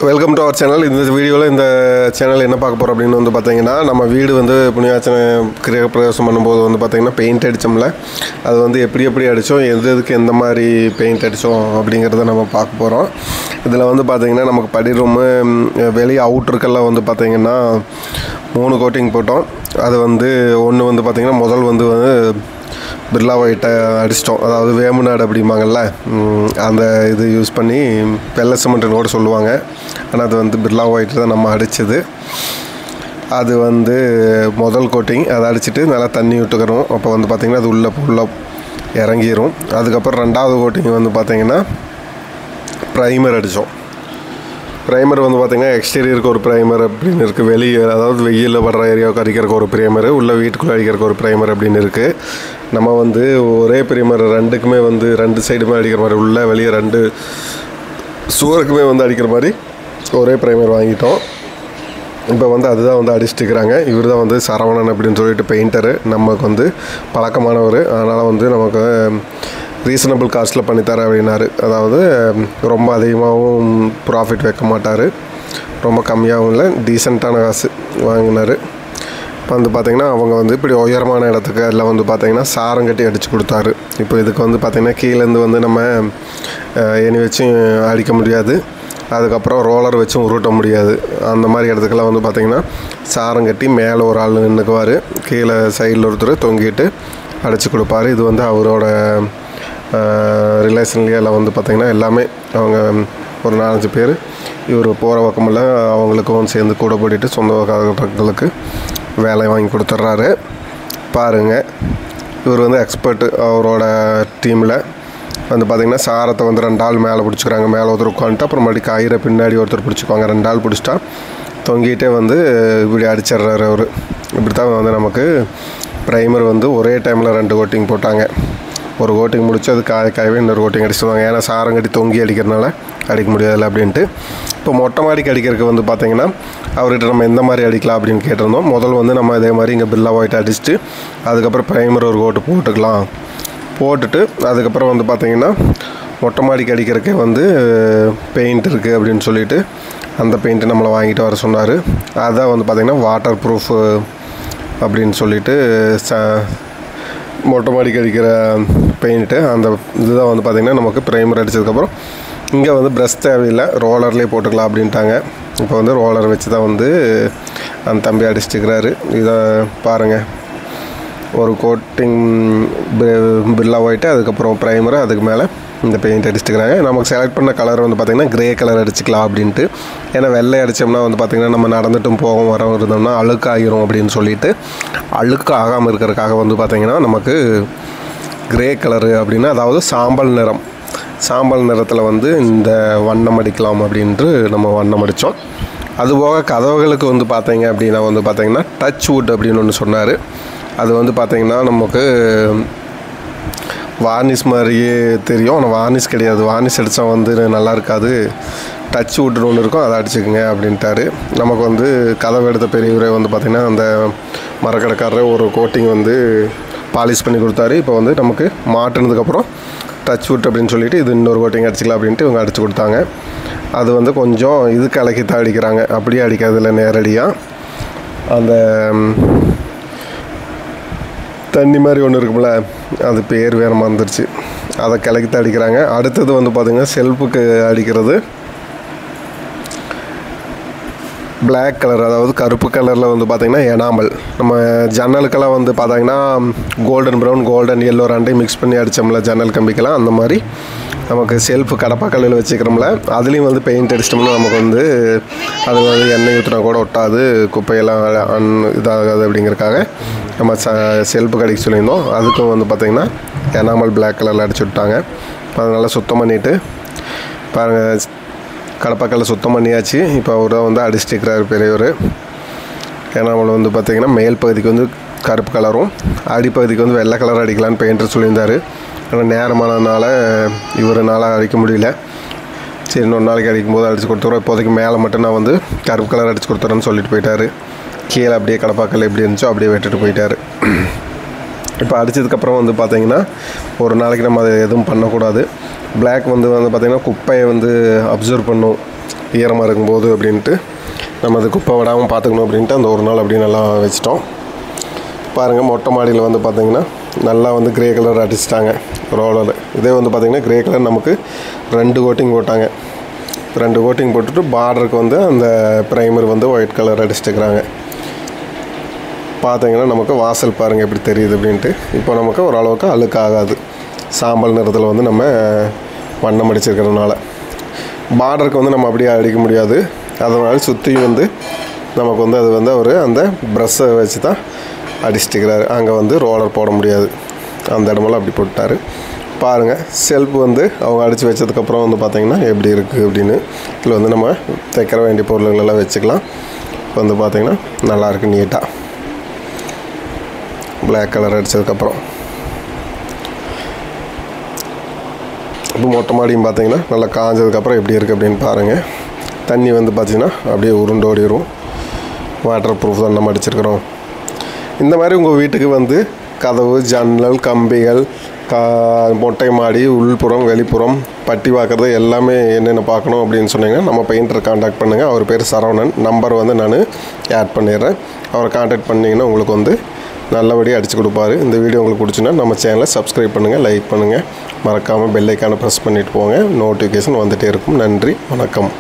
Welcome to our channel. இந்த வீடியோவில் இந்த சேனல் என்ன பார்க்க போகிறோம் அப்படின்னு வந்து பார்த்தீங்கன்னா, நம்ம வீடு வந்து புண்ணியாச்சனை கிரகப்பிரவேசம் பண்ணும்போது வந்து பார்த்திங்கன்னா பெயிண்ட் அடித்தோம்ல, அது வந்து எப்படி அடித்தோம், எதுக்கு எந்த மாதிரி பெயிண்ட் அடித்தோம் அப்படிங்கிறத நம்ம பார்க்க போகிறோம். இதில் வந்து பார்த்திங்கன்னா நமக்கு படி ரூமு வெளியே அவுட்ருக்கெல்லாம் வந்து பார்த்திங்கன்னா 3 கோட்டிங் போட்டோம். அது வந்து ஒன்று வந்து பார்த்திங்கன்னா முதல் வந்து பிர்லா ஒயிட்டை அடிச்சிட்டோம். அதாவது வேமுநாடு அப்படிம்பாங்கள்ல, அந்த இது யூஸ் பண்ணி வெள்ளை சிமெண்ட்டுன்னு கூட சொல்லுவாங்க. ஆனால் அது வந்து பிர்லா ஒயிட் தான் நம்ம அடித்தது. அது வந்து முதல் கோட்டிங். அதை அடிச்சுட்டு நல்லா தண்ணி விட்டுக்கிறோம். அப்போ வந்து பார்த்திங்கன்னா அது உள்ளே ஃபுல்லாக இறங்கிடும். அதுக்கப்புறம் 2வது கோட்டிங் வந்து பார்த்திங்கன்னா ப்ரைமர் அடித்தோம். ப்ரைமர் வந்து பார்த்திங்கன்னா எக்ஸ்டீரியருக்கு ஒரு ப்ரைமர் அப்படின்னு இருக்குது, வெளியே அதாவது வெயிலில் படுற ஏரியாவுக்கு அடிக்கிறதுக்கு ஒரு ப்ரைமர், உள்ள வீட்டுக்குள்ளே அடிக்கிறதுக்கு ஒரு ப்ரைமர் அப்படின்னு இருக்குது. நம்ம வந்து ஒரே ப்ரைமர் ரெண்டுக்குமே வந்து 2 சைடுமே அடிக்கிற மாதிரி, உள்ள வெளியே 2 சுவருக்குமே வந்து அடிக்கிற மாதிரி ஒரே ப்ரைமர் வாங்கிட்டோம். இப்போ வந்து அதுதான் வந்து அடிச்சுட்டு இருக்கிறாங்க. இவர் தான் வந்து சரவணன் அப்படின்னு சொல்லிட்டு பெயிண்டரு, நமக்கு வந்து பழக்கமானவர். அதனால் வந்து நமக்கு ரீசனபிள் காஸ்ட்டில் பண்ணித்தரேன் அப்படின்னாரு. அதாவது ரொம்ப அதிகமாகவும் ப்ராஃபிட் வைக்க மாட்டார், ரொம்ப கம்மியாகவும் இல்லை, டீசெண்டான காசு வாங்கினார். இப்போ வந்து பார்த்திங்கன்னா அவங்க வந்து இப்படி உயரமான இடத்துக்கு அதில் வந்து பார்த்திங்கன்னா சாரம் கட்டி அடித்து கொடுத்தாரு. இப்போ இதுக்கு வந்து பார்த்திங்கன்னா கீழேருந்து வந்து நம்ம ஏணி வச்சு அடிக்க முடியாது, அதுக்கப்புறம் ரோலர் வச்சும் உருட்ட முடியாது. அந்த மாதிரி இடத்துக்கெல்லாம் வந்து பார்த்திங்கன்னா சாரம் கட்டி மேலே ஒரு ஆள் நின்றுக்குவார், கீழே சைடில் ஒருத்தர் தொங்கிட்டு அடித்து கொடுப்பார். இது வந்து அவரோட ரிலேஷன்லேயே எல்லாம் வந்து பார்த்திங்கன்னா எல்லாமே அவங்க ஒரு 4-5 பேர் இவர் போகிற பக்கமெல்லாம் அவங்களுக்கும் சேர்ந்து கூட போட்டிட்டு சொந்தக்காரர்களுக்கு வேலை வாங்கி கொடுத்துட்றாரு. பாருங்கள், இவர் வந்து எக்ஸ்பர்ட்டு. அவரோட டீமில் வந்து பார்த்திங்கன்னா சாரத்தை வந்து 2 ஆள் மேலே பிடிச்சிக்கிறாங்க. மேலே ஒருத்தர் உட்காந்துட்டு அப்புறம் மறுபடியும் கயிறை பின்னாடி ஒருத்தர் பிடிச்சிக்குவாங்க. 2 ஆள் பிடிச்சிட்டா தொங்கிட்டே வந்து இப்படி அடிச்சிட்றாரு அவர். இப்படி தான் வந்து நமக்கு ப்ரைமர் வந்து ஒரே டைமில் 2 கோட்டிங் போட்டாங்க. ஒரு கோட்டிங் முடிச்சு அது காயவே இன்னொரு கோட்டிங் அடிச்சுடுவாங்க. ஏன்னா சாரம் கட்டி தொங்கி அடிக்கிறதுனால அடிக்க முடியாதில்ல அப்படின்ட்டு. இப்போ மொட்டை மாடிக்கு அடிக்கிறதுக்கு வந்து பார்த்திங்கன்னா அவர்கிட்ட நம்ம எந்த மாதிரி அடிக்கலாம் அப்படின்னு கேட்டிருந்தோம். முதல் வந்து நம்ம இதே மாதிரி இங்கே பிர்லா ஒயிட் அடிச்சுட்டு அதுக்கப்புறம் ப்ரைமர் ஒரு கோட்டு போட்டுக்கலாம். போட்டுட்டு அதுக்கப்புறம் வந்து பார்த்திங்கன்னா மொட்டை மாடிக்கு அடிக்கிறதுக்கே வந்து பெயிண்ட் இருக்குது அப்படின்னு சொல்லிட்டு அந்த பெயிண்ட்டு நம்மளை வாங்கிட்டு வர சொன்னார். அதுதான் வந்து பார்த்திங்கன்னா வாட்டர் ப்ரூஃப் அப்படின்னு சொல்லிட்டு மொட்டை மாடிக்கு அடிக்கிற பெயிண்ட்டு. அந்த இதுதான் வந்து பார்த்திங்கன்னா நமக்கு ப்ரைமர் அடித்ததுக்கப்புறம் இங்கே வந்து ப்ரஷ் தேவையில்லை, ரோலர்லேயே போட்டுக்கலாம் அப்படின்ட்டாங்க. இப்போ வந்து ரோலர் வச்சு தான் வந்து அந்த தம்பி அடிச்சுட்டுக்கிறாரு. இதை பாருங்கள், ஒரு கோட்டிங் பிர்லா ஒயிட்டு, அதுக்கப்புறம் ப்ரைமரு, அதுக்கு மேலே இந்த பெயிண்ட் அடிச்சுட்டுக்கிறாங்க. நமக்கு செலக்ட் பண்ண கலர் வந்து பார்த்திங்கன்னா க்ரே கலர் அடிச்சுக்கலாம் அப்படின்ட்டு. ஏன்னா வெள்ளை அடித்தோம்னா வந்து பார்த்திங்கன்னா நம்ம நடந்துட்டும் போகவும் வர இருந்தோம்னா அழுக்காகிரும் அப்படின்னு சொல்லிட்டு, அழுக்கு ஆகாமல் இருக்கிறதுக்காக வந்து பார்த்திங்கன்னா நமக்கு க்ரே கலரு அப்படின்னா, அதாவது சாம்பல் நிறம், சாம்பல் நிறத்தில் வந்து இந்த வண்ணம் அடிக்கலாம் அப்படின்ட்டு நம்ம வண்ணம் அடித்தோம். அதுபோக கதவுகளுக்கு வந்து பார்த்திங்க அப்படின்னா வந்து பார்த்திங்கன்னா டச் வுட் அப்படின்னு ஒன்று சொன்னார். அது வந்து பார்த்திங்கன்னா நமக்கு வார்னிஷ் மாதிரியே தெரியும், ஆனால் வார்னிஷ் கிடையாது. வார்னிஷ் அடித்தா வந்து நல்லா இருக்காது, டச் வுட்னு ஒன்று இருக்கும், அதை அடிச்சுக்குங்க அப்படின்ட்டாரு. நமக்கு வந்து கதவு எடுத்த பெரியவரே வந்து பார்த்திங்கன்னா அந்த மரக்கடைக்காரர் ஒரு கோட்டிங் வந்து பாலிஷ் பண்ணி கொடுத்தாரு. இப்போ வந்து நமக்கு மாட்டினதுக்கப்புறம் டச் வுட் அப்படின்னு சொல்லிட்டு இது இன்னொரு கோட்டிங் அடிச்சிக்கலாம் அப்படின்ட்டு இவங்க அடித்து கொடுத்தாங்க. அது வந்து கொஞ்சம் இது கலக்கி தான் அடிக்கிறாங்க, அப்படியே அடிக்கிறதில்ல, நேரடியாக அந்த தண்ணி மாதிரி ஒன்று இருக்கும்ல, அது பேர் வேறு மறந்துருச்சு, அதை கலக்கி தான் அடிக்கிறாங்க. அடுத்தது வந்து பார்த்திங்கன்னா செல்ஃபுக்கு அடிக்கிறது பிளாக் கலர், அதாவது கருப்பு கலரில் வந்து பார்த்திங்கன்னா எனாமல். நம்ம ஜன்னலுக்கெல்லாம் வந்து பார்த்திங்கன்னா கோல்டன் ப்ரௌன், கோல்டன் எல்லோ ரெண்டையும் மிக்ஸ் பண்ணி அடித்தோம்ல ஜன்னல் கம்பிக்கெல்லாம், அந்த மாதிரி நமக்கு செல்ஃபு கடப்பாக்கல்லில் வச்சுக்கிறோம்ல, அதுலேயும் வந்து பெயிண்ட் அடிச்சிட்டோம்னா நமக்கு வந்து அது வந்து எண்ணெய் ஊற்றினா கூட ஒட்டாது, குப்பையெல்லாம் இதாகாது அப்படிங்கிறதுக்காக நம்ம செல்ஃபுக்கு அடிக்க சொல்லியிருந்தோம். அதுக்கும் வந்து பார்த்திங்கன்னா எனாமல் பிளாக் கலரில் அடிச்சு விட்டாங்க. அதை நல்லா சுத்தம் பண்ணிவிட்டு பாருங்கள், கடப்பாக்கல்ல சுத்தம் பண்ணியாச்சு. இப்போ அவர் தான் வந்து அடிச்சுட்டு இருக்கிறார் பெரியவர். எனாமல் வந்து பார்த்திங்கன்னா மேல் பகுதிக்கு வந்து கருப்பு கலரும் அடிப்பகுதிக்கு வந்து வெள்ளை கலர் அடிக்கலான்னு பெயிண்டர் சொல்லியிருந்தார். ஆனால் நேரமானதுனால இவரால் அடிக்க முடியல. சரி, இன்னொரு நாளைக்கு அடிக்கும்போது அடித்து கொடுத்துருவோம், இப்போதைக்கு மேலே மட்டும் நான் வந்து கருப்பு கலர் அடித்து கொடுத்துறேன்னு சொல்லிட்டு போயிட்டார். கீழே அப்படியே கடப்பாக்கல் எப்படி இருந்துச்சோ அப்படியே விட்டுட்டு போயிட்டார். இப்போ அடித்ததுக்கப்புறம் வந்து பார்த்திங்கன்னா ஒரு நாளைக்கு நம்ம அதை எதுவும் பண்ணக்கூடாது. பிளாக் வந்து பார்த்திங்கன்னா குப்பையை வந்து அப்சர்வ் பண்ணும், ஈரமாக இருக்கும்போது அப்படின்ட்டு நம்ம அது குப்பை விடாமல் பார்த்துக்கணும் அப்படின்ட்டு அந்த ஒரு நாள் அப்படியே நல்லா வச்சிட்டோம். பாருங்கள், மொட்டை மாடியில் வந்து பார்த்திங்கன்னா நல்லா வந்து க்ரே கலர் அடிச்சிட்டாங்க ரோலர். இதே வந்து பார்த்திங்கன்னா க்ரே கலர் நமக்கு 2 கோட்டிங் போட்டாங்க. 2 கோட்டிங் போட்டுட்டு பார்டருக்கு வந்து அந்த ப்ரைமர் வந்து ஒயிட் கலர் அடிச்சிட்டுக்கிறாங்க. பார்த்தீங்கன்னா நமக்கு வாசல் பாருங்கள் எப்படி தெரியுது அப்படின்ட்டு. இப்போ நமக்கு ஓரளவுக்கு அழுக்காகாது, சாம்பல் நிறத்தில் வந்து நம்ம வண்ணம் அடிச்சிருக்கிறதுனால. பார்டருக்கு வந்து நம்ம அப்படியே அடிக்க முடியாது, அதனால் சுற்றி வந்து நமக்கு வந்து அது வந்து அவர் அந்த ப்ரஷ்ஷை வச்சு தான் அடிச்சிட்டுக்கிறாரு. அங்கே வந்து ரோலர் போட முடியாது, அந்த இடமெல்லாம் அப்படி போட்டார். பாருங்கள், செல்ஃப் வந்து அவங்க அடித்து வச்சதுக்கப்புறம் வந்து பார்த்திங்கன்னா எப்படி இருக்குது அப்படின்னு. இதில் வந்து நம்ம தைக்கிற வேண்டிய பொருள்களெல்லாம் வச்சுக்கலாம். வந்து பார்த்திங்கன்னா நல்லாயிருக்கு, நீட்டாக பிளாக் கலர் அடித்ததுக்கப்புறம். இப்போ மொட்டை மாடியும் பார்த்திங்கன்னா நல்லா காஞ்சதுக்கப்புறம் எப்படி இருக்குது அப்படின்னு பாருங்கள். தண்ணி வந்து பார்த்திங்கன்னா அப்படியே உருண்டோடிடும். வாட்டர் ப்ரூஃப் தான் நம்ம அடிச்சிருக்கிறோம். இந்த மாதிரி உங்கள் வீட்டுக்கு வந்து கதவு, ஜன்னல், கம்பிகள், மொட்டை மாடி, உள்புறம், வெளிப்புறம், பட்டி பார்க்குறது எல்லாமே என்னென்ன பார்க்கணும் அப்படின்னு சொன்னீங்கன்னா நம்ம பெயிண்டரை காண்டாக்ட் பண்ணுங்கள். அவர் பேர் சரவணன். நம்பர் வந்து நான் ஆட் பண்ணிடுறேன். அவரை காண்டாக்ட் பண்ணிங்கன்னா உங்களுக்கு வந்து நல்லபடியாக அடித்து கொடுப்பாரு. இந்த வீடியோ உங்களுக்கு பிடிச்சுன்னா நம்ம சேனலை சப்ஸ்கிரைப் பண்ணுங்கள், லைக் பண்ணுங்கள், மறக்காமல் பெல் ஐக்கானை ப்ரெஸ் பண்ணிவிட்டு போங்க. நோட்டிஃபிகேஷன் வந்துகிட்டே இருக்கும். நன்றி, வணக்கம்.